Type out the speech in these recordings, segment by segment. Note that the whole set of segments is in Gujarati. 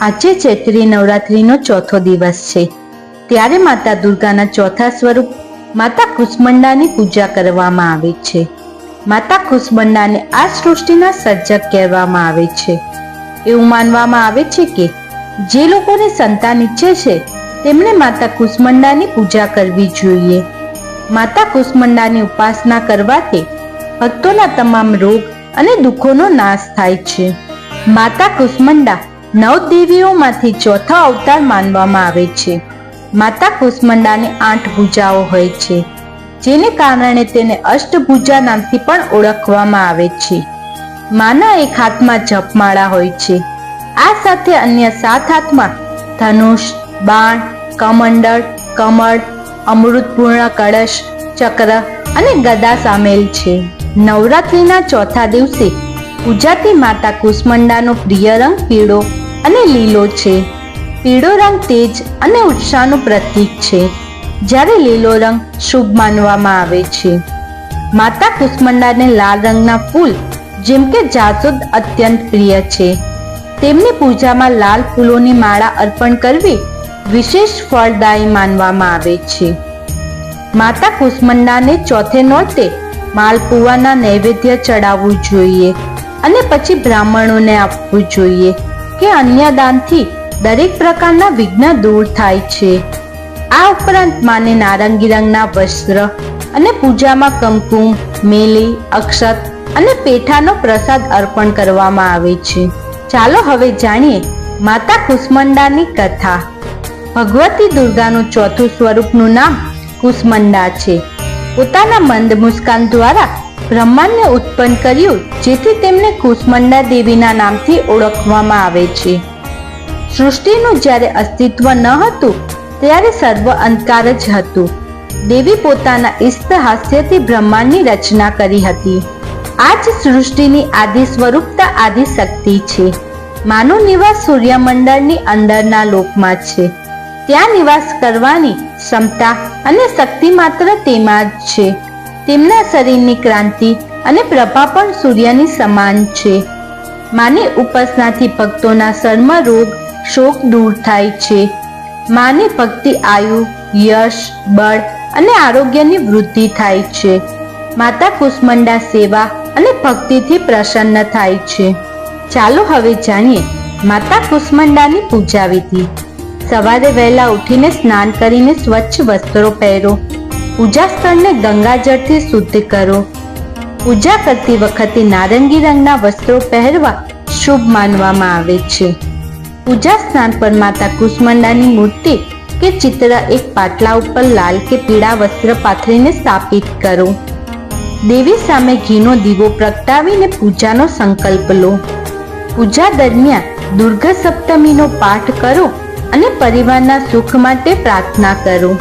આજે ચૈત્રી નવરાત્રીનો ચોથો દિવસ છે, ત્યારે માતા દુર્ગાના ચોથા સ્વરૂપ માતા કુષ્માંડાની પૂજા કરવામાં આવે છે. માતા કુષ્માંડાને આ સૃષ્ટિના સર્જક કહેવામાં આવે છે. એવું માનવામાં આવે છે કે જે લોકોને સંતાન ઈચ્છે છે તેમણે માતા કુષ્માંડાની પૂજા કરવી જોઈએ. માતા કુષ્માંડાની ઉપાસના કરવાથી ભક્તોના તમામ રોગ અને દુઃખોનો નાશ થાય છે. માતા કુષ્માંડા 9 દેવીઓમાંથી ચોથો અવતાર માનવામાં આવે છે. માતા કુષ્માંડાની 8 ભુજાઓ હોય છે, જેને કારણે તેને અષ્ટભુજા નામથી પણ ઓળખવામાં આવે છે. માના એક હાથમાં જપમાળા હોય છે. આ સાથે અન્ય 7 હાથમાં ધનુષ, બાણ, કમંડળ, કમળ, અમૃતપૂર્ણ કળશ, ચક્ર અને ગદા સામેલ છે. નવરાત્રિના ચોથા દિવસે પૂજાતી માતા કુષ્માંડાનો પ્રિય રંગ પીળો અને લીલો છે. પીળો રંગ તેજ અને ઉત્સાહનું પ્રતીક છે, જ્યારે લીલો રંગ શુભ માનવામાં આવે છે. માતા કુષ્માંડાને લાલ રંગના ફૂલ જેમ કે જાસૂદ અત્યંત પ્રિય છે. તેમની પૂજામાં લાલ ફૂલોની માળા અર્પણ કરવી વિશેષ ફળદાયી માનવામાં આવે છે. માતા કુષ્માંડાને ચોથે નોરતે માલપુઆના નૈવેદ્ય ચડાવવું જોઈએ અને પછી બ્રાહ્મણોને આપવું જોઈએ કે અન્ય દાનથી દરેક પ્રકારના વિઘ્ન દૂર થાય છે. આ ઉપરાંત માને નારંગી રંગના વસ્ત્ર અને પૂજામાં કંકુમ, મેલી, અક્ષત અને પેઠાનો પ્રસાદ અર્પણ કરવામાં આવે છે. ચાલો હવે જાણીએ માતા કુષ્માંડાની કથા. ભગવતી દુર્ગાનું ચોથું સ્વરૂપનું નામ કુષ્માંડા છે. પોતાના મંદ મુસ્કાન દ્વારા બ્રહ્માંડને ઉત્પન્ન કર્યું, જેથી તેમને કુષ્માંડા દેવીના નામથી ઓળખવામાં આવે છે. સૃષ્ટિનું જ્યારે અસ્તિત્વ ન હતું ત્યારે સર્વ અંધકાર જ હતું. દેવી પોતાના ઇષ્ટ હાસ્યથી બ્રહ્માંડની રચના કરી હતી. આ જ સૃષ્ટિની આદિ સ્વરૂપતા આદિ શક્તિ છે. માનું નિવાસ સૂર્યમંડળની અંદરના લોકમાં છે. ત્યાં નિવાસ કરવાની ક્ષમતા અને શક્તિ માત્ર તેમાં જ છે. તેમના શરીરની ક્રાંતિ અને પ્રભા પણ સૂર્યની સમાન છે. માની ઉપાસનાથી ભક્તોના સર્વ રોગ શોક દૂર થાય છે. માની ભક્તિ આયુ, યશ, બળ અને આરોગ્યની વૃદ્ધિ થાય છે. માતા કુષ્માંડા સેવા અને ભક્તિથી પ્રસન્ન થાય છે. ચાલો હવે જાણીએ માતા કુષ્માંડાની પૂજા વિધિ. સવારે વહેલા ઉઠીને સ્નાન કરીને સ્વચ્છ વસ્ત્રો પહેરો. પૂજા સ્થળને ગંગાજળથી શુદ્ધ કરો. પૂજા કરતી વખતે નારંગી રંગના વસ્ત્રો પહેરવા શુભ માનવામાં આવે છે. પૂજા સ્થાન પર માતા કુષ્માંડાની મૂર્તિ કે ચિત્ર એક પાટલા ઉપર લાલ કે પીળા વસ્ત્ર પાથરીને સ્થાપિત કરો. દેવી સામે ઘીનો દીવો પ્રગટાવીને પૂજાનો સંકલ્પ લો. પૂજા દરમિયાન દુર્ગા સપ્તમીનો પાઠ કરો અને પરિવારના સુખ માટે પ્રાર્થના કરો.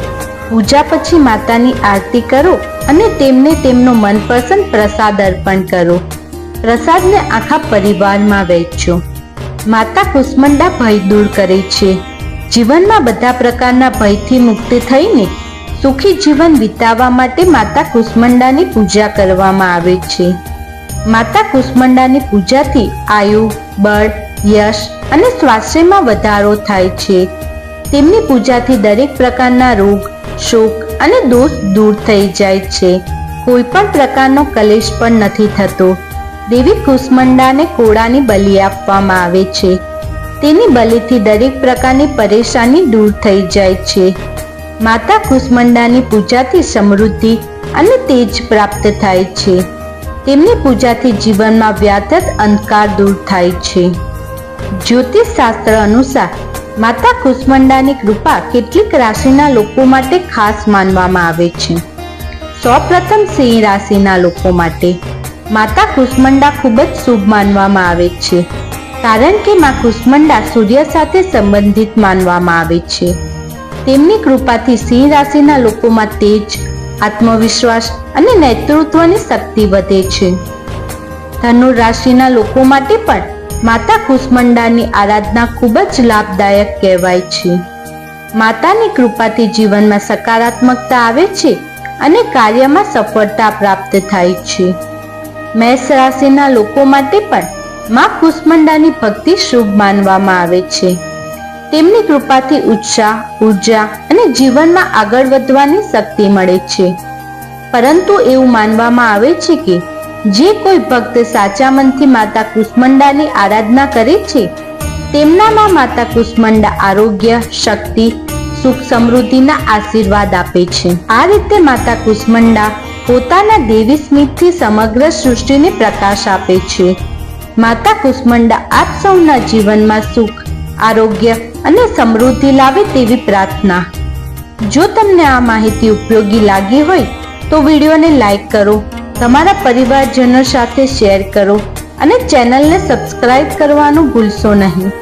પૂજા પછી માતાની આરતી કરો અને તેમને તેમનો મનપસંદ પ્રસાદ અર્પણ કરો. પ્રસાદને આખા પરિવારમાં વહેંચો. માતા કુષ્માંડા ભય દૂર કરે છે. જીવનમાં બધા પ્રકારના ભયથી મુક્ત થઈને સુખી જીવન વિતાવવા માટે માતા કુષ્માંડાની પૂજા કરવામાં આવે છે. માતા કુષ્માંડાની પૂજાથી આયુ, બળ, યશ અને સ્વાસ્થ્યમાં વધારો થાય છે. તેમની પૂજાથી દરેક પ્રકારના રોગ, શોક અને દોષ દૂર થઈ જાય છે. કોઈ પણ પ્રકારનો કલેશ પણ નથી થતો. દેવી કુષ્માંડાને કોળાની બલિ આપવામાં આવે છે. તેની બલિથી દરેક પ્રકારની પરેશાની દૂર થઈ જાય છે. માતા કુષ્માંડાની પૂજાથી સમૃદ્ધિ અને તેજ પ્રાપ્ત થાય છે. તેમની પૂજાથી જીવનમાં વ્યાધત અંધકાર દૂર થાય છે. જ્યોતિષ શાસ્ત્ર અનુસાર માતા કુષ્માંડાની કૃપા કેટલીક રાશિના લોકો માટે ખાસ માનવામાં આવે છે. સૌપ્રથમ સિંહ રાશિના લોકો માટે માતા કુષ્માંડા ખૂબ જ શુભ માનવામાં આવે છે, કારણ કે મા કુષ્માંડા સૂર્ય સાથે સંબંધિત માનવામાં આવે છે. તેમની કૃપાથી સિંહ રાશિના લોકોમાં તેજ, આત્મવિશ્વાસ અને નેતૃત્વની શક્તિ વધે છે. ધનુ રાશિના લોકો માટે પણ માતા કુષ્માંડાની આરાધના ખૂબ જ લાભદાયક કહેવાય છે. માતાની કૃપાથી જીવનમાં સકારાત્મકતા આવે છે અને કાર્યમાં સફળતા પ્રાપ્ત થાય છે. મેષ રાશિના લોકો માટે પણ મા કુષ્માંડાની ભક્તિ શુભ માનવામાં આવે છે. તેમની કૃપાથી ઉત્સાહ, ઉર્જા અને જીવનમાં આગળ વધવાની શક્તિ મળે છે. પરંતુ એવું માનવામાં આવે છે કે જે કોઈ ભક્ત સાચા મનથી માતા કુષ્માંડાની આરાધના કરે છે તેમનામાં માતા કુષ્માંડા આરોગ્ય, શક્તિ, સુખ, સમૃદ્ધિના આશીર્વાદ આપે છે. આ રીતે માતા કુષ્માંડા પોતાના દેવી સ્મિતથી સમગ્ર સૃષ્ટિને પ્રકાશ આપે છે. માતા કુષ્માંડા આપ સૌના જીવનમાં સુખ, આરોગ્ય અને સમૃદ્ધિ લાવે તેવી પ્રાર્થના. જો તમને આ માહિતી ઉપયોગી લાગી હોય તો વિડીયોને લાઈક કરો, તમારા પરિવારજનો સાથે શેર કરો અને ચેનલને સબસ્ક્રાઇબ કરવાનું ભૂલશો નહીં.